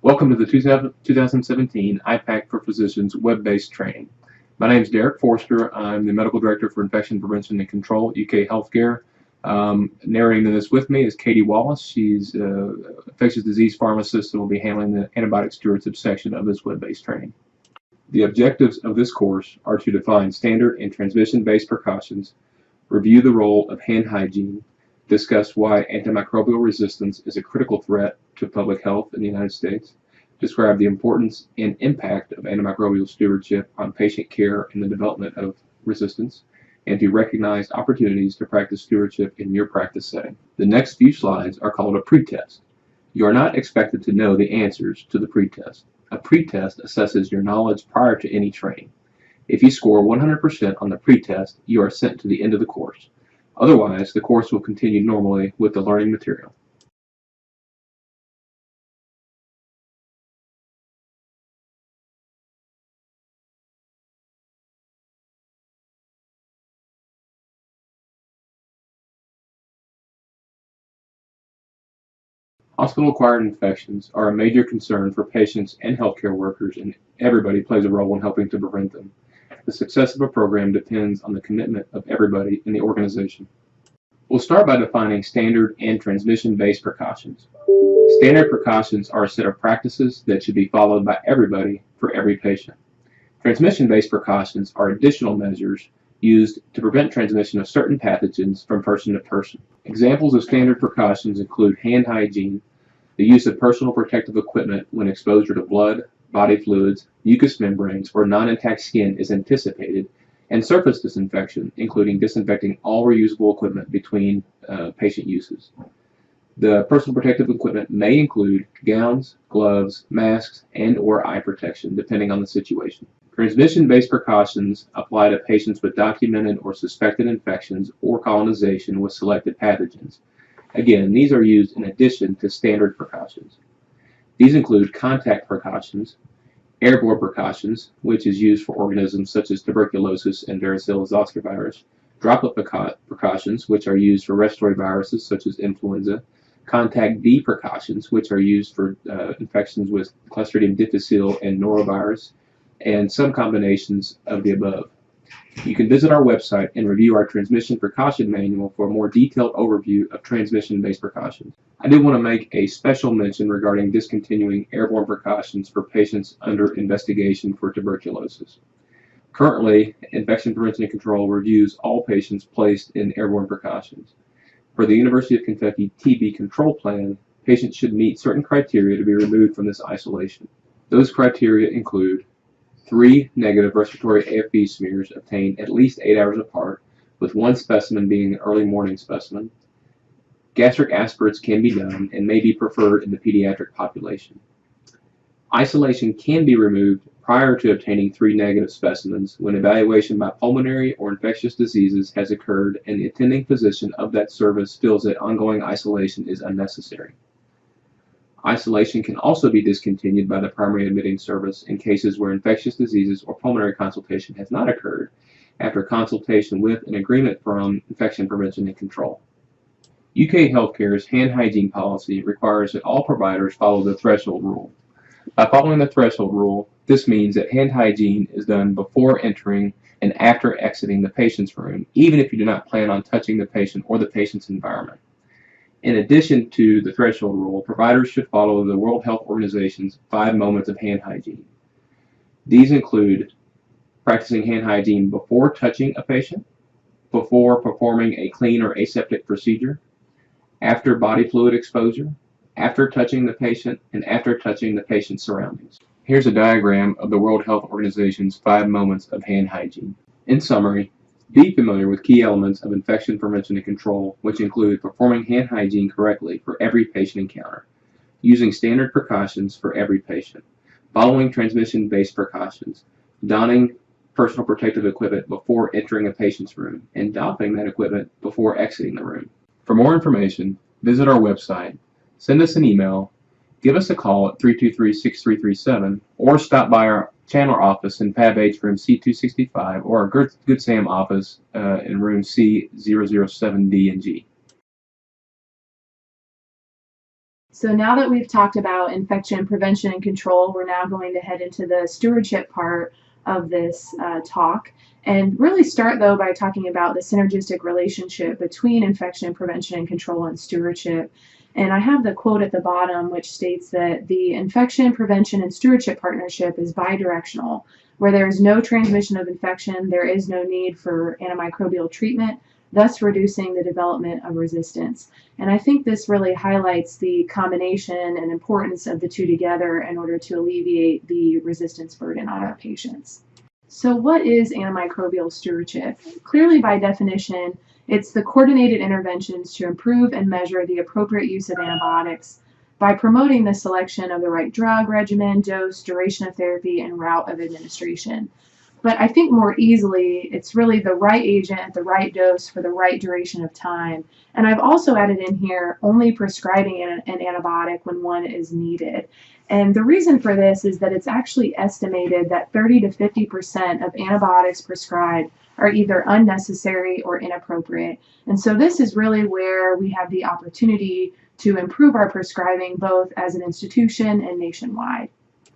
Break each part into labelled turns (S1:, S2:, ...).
S1: Welcome to the 2017 IPAC for Physicians web-based training. My name is Derek Forster. I'm the Medical Director for Infection Prevention and Control at UK Healthcare. Narrating this with me is Katie Wallace. She's an infectious disease pharmacist and will be handling the antibiotic stewardship section of this web-based training. The objectives of this course are to define standard and transmission-based precautions, review the role of hand hygiene, discuss why antimicrobial resistance is a critical threat to public health in the United States, describe the importance and impact of antimicrobial stewardship on patient care and the development of resistance, and to recognize opportunities to practice stewardship in your practice setting. The next few slides are called a pretest. You are not expected to know the answers to the pretest. A pretest assesses your knowledge prior to any training. If you score 100% on the pretest, you are sent to the end of the course. Otherwise, the course will continue normally with the learning material. Hospital-acquired infections are a major concern for patients and healthcare workers, and everybody plays a role in helping to prevent them. The success of a program depends on the commitment of everybody in the organization. We'll start by defining standard and transmission-based precautions. Standard precautions are a set of practices that should be followed by everybody for every patient. Transmission-based precautions are additional measures used to prevent transmission of certain pathogens from person to person. Examples of standard precautions include hand hygiene, the use of personal protective equipment when exposure to blood, body fluids, mucous membranes, or non-intact skin is anticipated, and surface disinfection, including disinfecting all reusable equipment between patient uses. The personal protective equipment may include gowns, gloves, masks, and/or eye protection, depending on the situation. Transmission-based precautions apply to patients with documented or suspected infections or colonization with selected pathogens. Again, these are used in addition to standard precautions. These include contact precautions, airborne precautions, which is used for organisms such as tuberculosis and varicella zoster virus, droplet precautions, which are used for respiratory viruses such as influenza, contact D precautions, which are used for infections with Clostridium difficile and norovirus, and some combinations of the above. You can visit our website and review our transmission precaution manual for a more detailed overview of transmission-based precautions. I do want to make a special mention regarding discontinuing airborne precautions for patients under investigation for tuberculosis. Currently, Infection Prevention and Control reviews all patients placed in airborne precautions. For the University of Kentucky TB control plan, patients should meet certain criteria to be removed from this isolation. Those criteria include 3 negative respiratory AFB smears obtained at least 8 hours apart, with one specimen being an early morning specimen. Gastric aspirates can be done and may be preferred in the pediatric population. Isolation can be removed prior to obtaining 3 negative specimens when evaluation by pulmonary or infectious diseases has occurred and the attending physician of that service feels that ongoing isolation is unnecessary. Isolation can also be discontinued by the primary admitting service in cases where infectious diseases or pulmonary consultation has not occurred after consultation with an agreement from Infection Prevention and Control. UK Healthcare's hand hygiene policy requires that all providers follow the threshold rule. By following the threshold rule, this means that hand hygiene is done before entering and after exiting the patient's room, even if you do not plan on touching the patient or the patient's environment. In addition to the threshold rule, providers should follow the World Health Organization's 5 moments of hand hygiene. These include practicing hand hygiene before touching a patient, before performing a clean or aseptic procedure, after body fluid exposure, after touching the patient, and after touching the patient's surroundings. Here's a diagram of the World Health Organization's 5 moments of hand hygiene. In summary, be familiar with key elements of infection prevention and control, which include performing hand hygiene correctly for every patient encounter, using standard precautions for every patient, following transmission-based precautions, donning personal protective equipment before entering a patient's room, and doffing that equipment before exiting the room. For more information, visit our website, send us an email, give us a call at 323-6337, or stop by our Chandler office in Pab H room C265 or our Good Sam office in room C007D and G.
S2: So now that we've talked about infection prevention and control, we're now going to head into the stewardship part of this talk, and really start though by talking about the synergistic relationship between infection prevention and control and stewardship. And I have the quote at the bottom which states that the infection prevention and stewardship partnership is bidirectional. Where there is no transmission of infection, there is no need for antimicrobial treatment, thus reducing the development of resistance. And I think this really highlights the combination and importance of the two together in order to alleviate the resistance burden on our patients. So what is antimicrobial stewardship? Clearly, by definition, it's the coordinated interventions to improve and measure the appropriate use of antibiotics by promoting the selection of the right drug, regimen, dose, duration of therapy, and route of administration. But I think more easily, it's really the right agent at the right dose for the right duration of time. And I've also added in here only prescribing an antibiotic when one is needed. And the reason for this is that it's actually estimated that 30 to 50% of antibiotics prescribed are either unnecessary or inappropriate. And so this is really where we have the opportunity to improve our prescribing both as an institution and nationwide.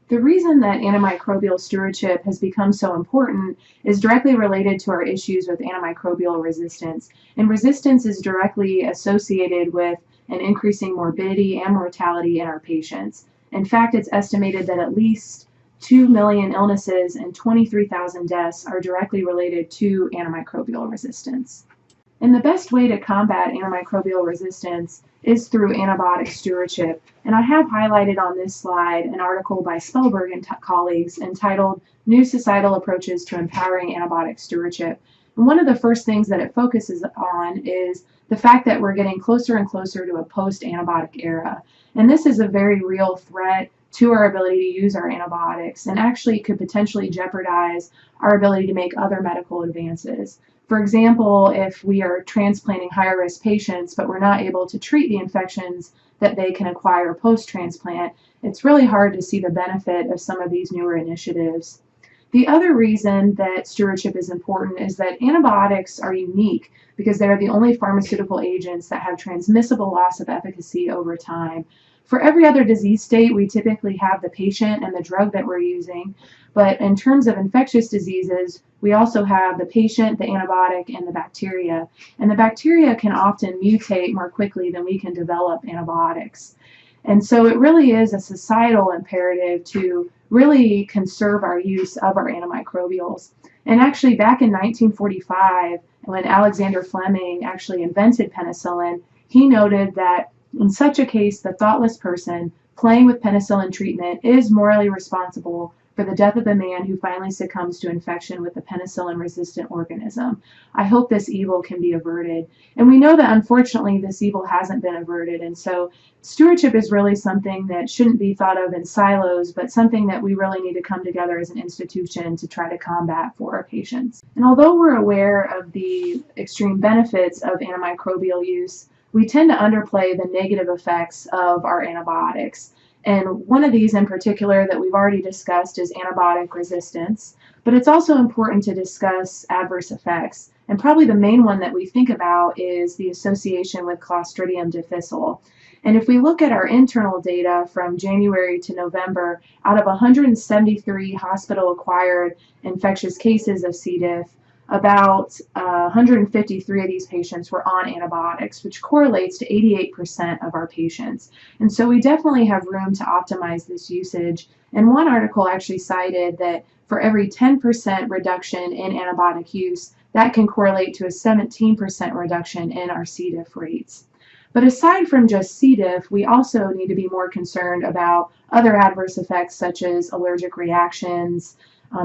S2: The reason that antimicrobial stewardship has become so important is directly related to our issues with antimicrobial resistance. And resistance is directly associated with an increasing morbidity and mortality in our patients. In fact, it's estimated that at least 2 million illnesses and 23,000 deaths are directly related to antimicrobial resistance. And the best way to combat antimicrobial resistance is through antibiotic stewardship. And I have highlighted on this slide an article by Spellberg and colleagues entitled New Societal Approaches to Empowering Antibiotic Stewardship. And one of the first things that it focuses on is the fact that we're getting closer and closer to a post-antibiotic era. And this is a very real threat to our ability to use our antibiotics and actually could potentially jeopardize our ability to make other medical advances. For example, if we are transplanting higher risk patients, but we're not able to treat the infections that they can acquire post-transplant, it's really hard to see the benefit of some of these newer initiatives. The other reason that stewardship is important is that antibiotics are unique because they're the only pharmaceutical agents that have transmissible loss of efficacy over time. For every other disease state, we typically have the patient and the drug that we're using, but in terms of infectious diseases, we also have the patient, the antibiotic, and the bacteria. And the bacteria can often mutate more quickly than we can develop antibiotics. And so it really is a societal imperative to really conserve our use of our antimicrobials. And actually back in 1945, when Alexander Fleming actually invented penicillin, he noted that in such a case, the thoughtless person playing with penicillin treatment is morally responsible for the death of the man who finally succumbs to infection with the penicillin-resistant organism. I hope this evil can be averted. And we know that unfortunately this evil hasn't been averted. And so stewardship is really something that shouldn't be thought of in silos, but something that we really need to come together as an institution to try to combat for our patients. And although we're aware of the extreme benefits of antimicrobial use, we tend to underplay the negative effects of our antibiotics. And one of these in particular that we've already discussed is antibiotic resistance, but it's also important to discuss adverse effects. And probably the main one that we think about is the association with Clostridium difficile. And if we look at our internal data from January to November, out of 173 hospital-acquired infectious cases of C. diff, about 153 of these patients were on antibiotics, which correlates to 88% of our patients. And so we definitely have room to optimize this usage. And one article actually cited that for every 10% reduction in antibiotic use, that can correlate to a 17% reduction in our C. diff rates. But aside from just C. diff, we also need to be more concerned about other adverse effects such as allergic reactions,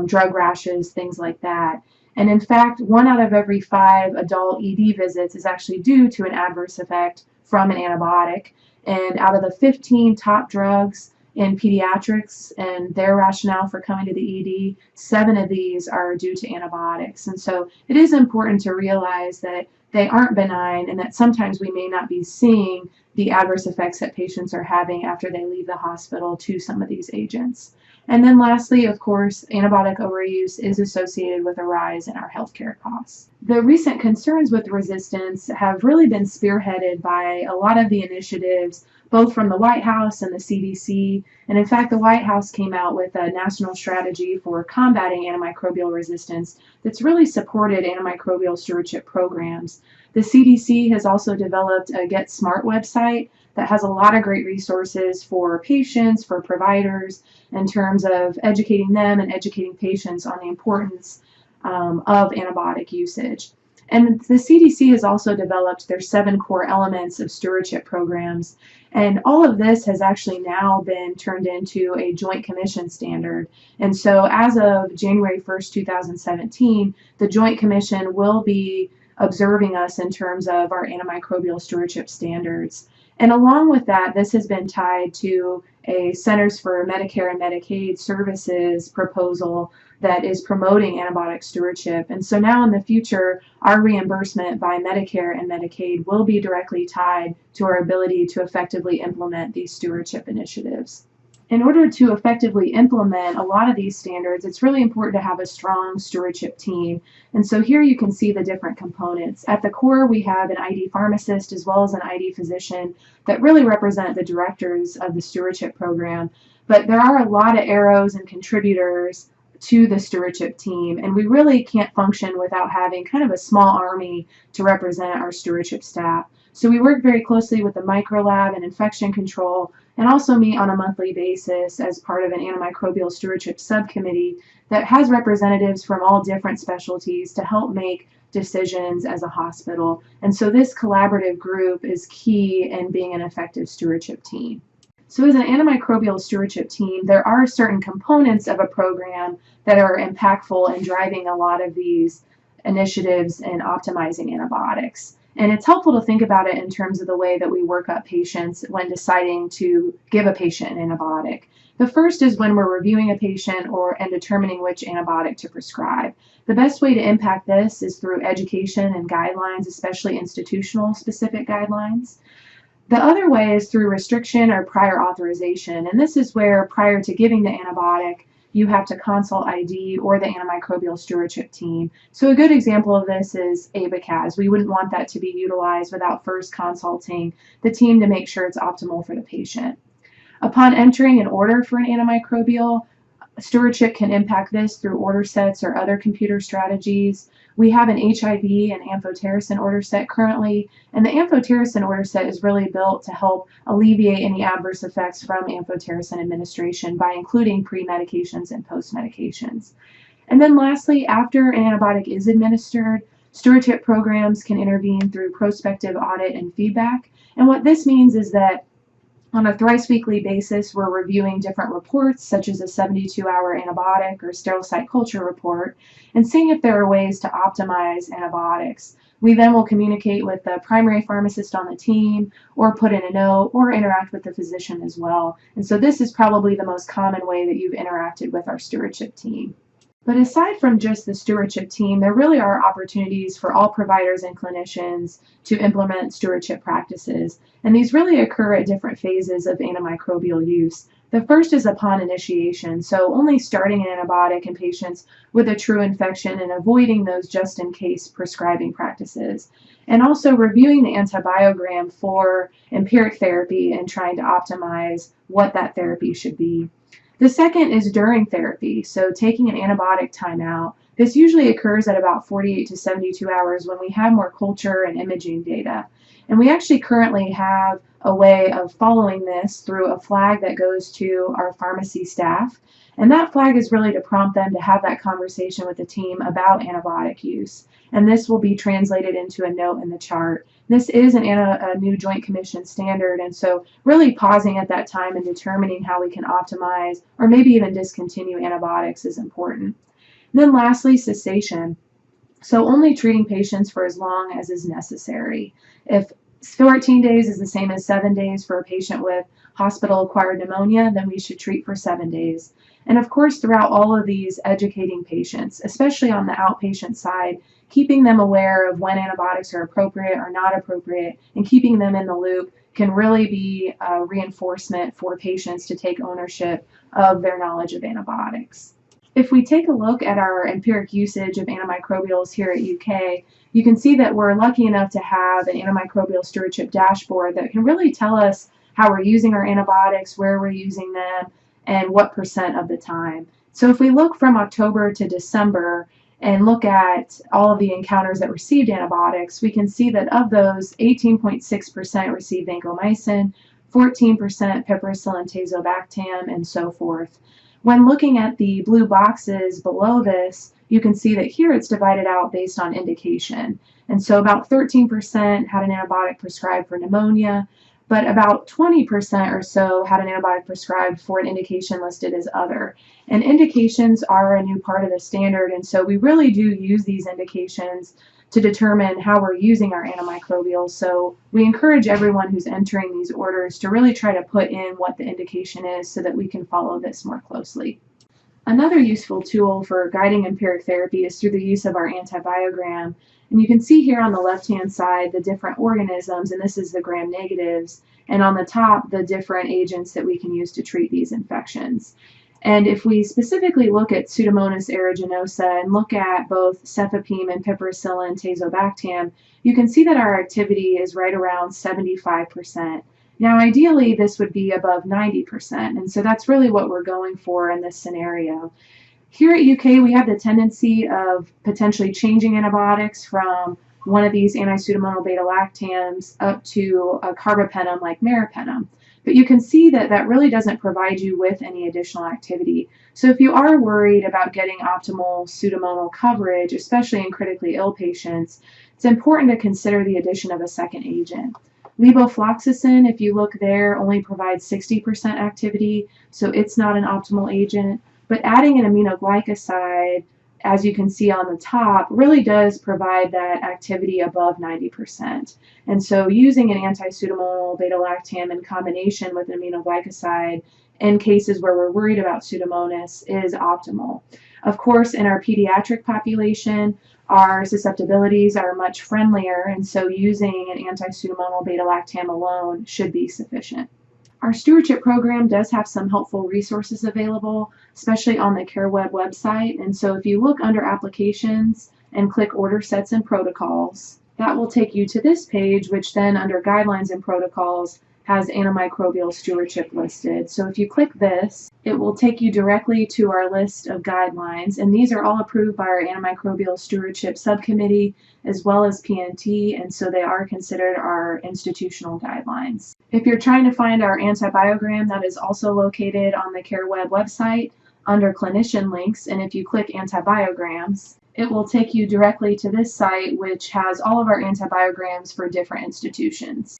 S2: drug rashes, things like that. And in fact, 1 out of every 5 adult ED visits is actually due to an adverse effect from an antibiotic. And out of the 15 top drugs in pediatrics and their rationale for coming to the ED, 7 of these are due to antibiotics. And so it is important to realize that they aren't benign and that sometimes we may not be seeing the adverse effects that patients are having after they leave the hospital to some of these agents. And then lastly, of course, antibiotic overuse is associated with a rise in our healthcare costs. The recent concerns with resistance have really been spearheaded by a lot of the initiatives, both from the White House and the CDC. And in fact, the White House came out with a national strategy for combating antimicrobial resistance that's really supported antimicrobial stewardship programs. The CDC has also developed a Get Smart website that has a lot of great resources for patients, for providers, in terms of educating them and educating patients on the importance of antibiotic usage. And the CDC has also developed their 7 core elements of stewardship programs. And all of this has actually now been turned into a Joint Commission standard. And so as of January 1st, 2017, the Joint Commission will be observing us in terms of our antimicrobial stewardship standards. And along with that, this has been tied to a Centers for Medicare and Medicaid Services proposal that is promoting antibiotic stewardship. And so now in the future, our reimbursement by Medicare and Medicaid will be directly tied to our ability to effectively implement these stewardship initiatives. In order to effectively implement a lot of these standards, it's really important to have a strong stewardship team. And so here you can see the different components. At the core, we have an ID pharmacist as well as an ID physician that really represent the directors of the stewardship program. But there are a lot of arrows and contributors to the stewardship team, and we really can't function without having kind of a small army to represent our stewardship staff. So we work very closely with the microlab and infection control, and also meet on a monthly basis as part of an antimicrobial stewardship subcommittee that has representatives from all different specialties to help make decisions as a hospital. And so this collaborative group is key in being an effective stewardship team. So as an antimicrobial stewardship team, there are certain components of a program that are impactful in driving a lot of these initiatives in optimizing antibiotics. And it's helpful to think about it in terms of the way that we work up patients when deciding to give a patient an antibiotic. The first is when we're reviewing a patient and determining which antibiotic to prescribe. The best way to impact this is through education and guidelines, especially institutional specific guidelines. The other way is through restriction or prior authorization, and this is where prior to giving the antibiotic, you have to consult ID or the antimicrobial stewardship team. So a good example of this is IPAC. We wouldn't want that to be utilized without first consulting the team to make sure it's optimal for the patient. Upon entering an order for an antimicrobial, stewardship can impact this through order sets or other computer strategies. We have an HIV and amphotericin order set currently, and the amphotericin order set is really built to help alleviate any adverse effects from amphotericin administration by including pre-medications and post-medications. And then lastly, after an antibiotic is administered, stewardship programs can intervene through prospective audit and feedback. And what this means is that on a thrice weekly basis, we're reviewing different reports, such as a 72-hour antibiotic or sterile site culture report, and seeing if there are ways to optimize antibiotics. We then will communicate with the primary pharmacist on the team, or put in a note, or interact with the physician as well. And so this is probably the most common way that you've interacted with our stewardship team. But aside from just the stewardship team, there really are opportunities for all providers and clinicians to implement stewardship practices. And these really occur at different phases of antimicrobial use. The first is upon initiation, so only starting an antibiotic in patients with a true infection and avoiding those just-in-case prescribing practices. And also reviewing the antibiogram for empiric therapy and trying to optimize what that therapy should be. The second is during therapy, so taking an antibiotic timeout. This usually occurs at about 48 to 72 hours when we have more culture and imaging data. And we actually currently have a way of following this through a flag that goes to our pharmacy staff. And that flag is really to prompt them to have that conversation with the team about antibiotic use. And this will be translated into a note in the chart. This is a new Joint Commission standard, and so really pausing at that time and determining how we can optimize or maybe even discontinue antibiotics is important. And then lastly, cessation. So only treating patients for as long as is necessary. If 14 days is the same as 7 days for a patient with hospital-acquired pneumonia, then we should treat for 7 days. And of course, throughout all of these, educating patients, especially on the outpatient side, keeping them aware of when antibiotics are appropriate or not appropriate, and keeping them in the loop can really be a reinforcement for patients to take ownership of their knowledge of antibiotics. If we take a look at our empiric usage of antimicrobials here at UK, you can see that we're lucky enough to have an antimicrobial stewardship dashboard that can really tell us how we're using our antibiotics, where we're using them, and what percent of the time. So if we look from October to December and look at all of the encounters that received antibiotics, we can see that of those, 18.6% received vancomycin, 14% piperacillin tazobactam, and so forth. When looking at the blue boxes below this, you can see that here it's divided out based on indication. And so about 13% had an antibiotic prescribed for pneumonia, but about 20% or so had an antibiotic prescribed for an indication listed as other. And indications are a new part of the standard, and so we really do use these indications to determine how we're using our antimicrobials. So we encourage everyone who's entering these orders to really try to put in what the indication is so that we can follow this more closely. Another useful tool for guiding empiric therapy is through the use of our antibiogram. And you can see here on the left-hand side the different organisms, and this is the gram negatives, and on the top the different agents that we can use to treat these infections. And if we specifically look at Pseudomonas aeruginosa and look at both cefepime and piperacillin tazobactam, you can see that our activity is right around 75%. Now, ideally, this would be above 90%, and so that's really what we're going for in this scenario. Here at UK, we have the tendency of potentially changing antibiotics from one of these anti-pseudomonal beta-lactams up to a carbapenem like meropenem. But you can see that that really doesn't provide you with any additional activity. So if you are worried about getting optimal pseudomonal coverage, especially in critically ill patients, it's important to consider the addition of a second agent. Levofloxacin, if you look there, only provides 60% activity, so it's not an optimal agent. But adding an aminoglycoside, as you can see on the top, really does provide that activity above 90%. And so using an anti-pseudomonal beta-lactam in combination with an aminoglycoside in cases where we're worried about Pseudomonas is optimal. Of course, in our pediatric population, our susceptibilities are much friendlier, and so using an anti-pseudomonal beta-lactam alone should be sufficient. Our stewardship program does have some helpful resources available, especially on the CareWeb website. And so if you look under applications and click order sets and protocols, that will take you to this page, which then under guidelines and protocols has antimicrobial stewardship listed. So if you click this, it will take you directly to our list of guidelines, and these are all approved by our antimicrobial stewardship subcommittee as well as PNT, and so they are considered our institutional guidelines. If you're trying to find our antibiogram, that is also located on the CareWeb website under clinician links, and if you click antibiograms, it will take you directly to this site, which has all of our antibiograms for different institutions.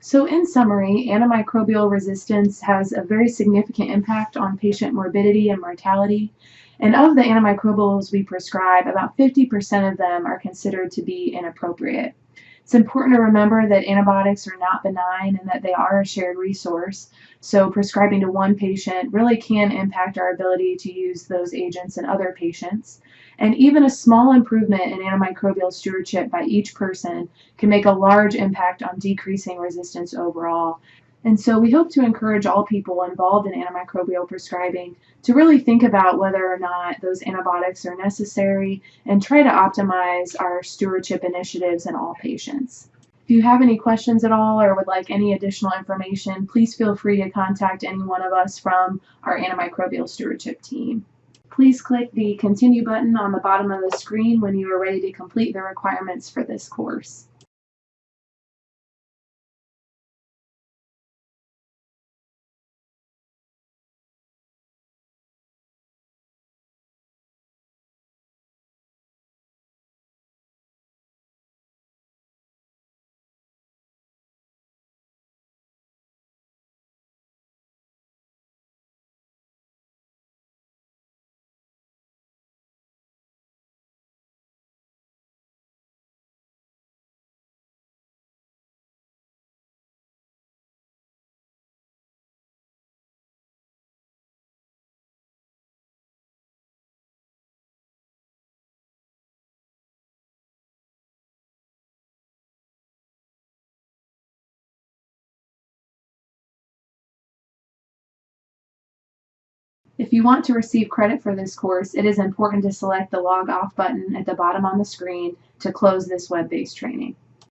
S2: So in summary, antimicrobial resistance has a very significant impact on patient morbidity and mortality. And of the antimicrobials we prescribe, about 50% of them are considered to be inappropriate. It's important to remember that antibiotics are not benign and that they are a shared resource. So prescribing to one patient really can impact our ability to use those agents in other patients. And even a small improvement in antimicrobial stewardship by each person can make a large impact on decreasing resistance overall. And so we hope to encourage all people involved in antimicrobial prescribing to really think about whether or not those antibiotics are necessary and try to optimize our stewardship initiatives in all patients. If you have any questions at all or would like any additional information, please feel free to contact any one of us from our antimicrobial stewardship team. Please click the Continue button on the bottom of the screen when you are ready to complete the requirements for this course. If you want to receive credit for this course, it is important to select the Log Off button at the bottom on the screen to close this web-based training.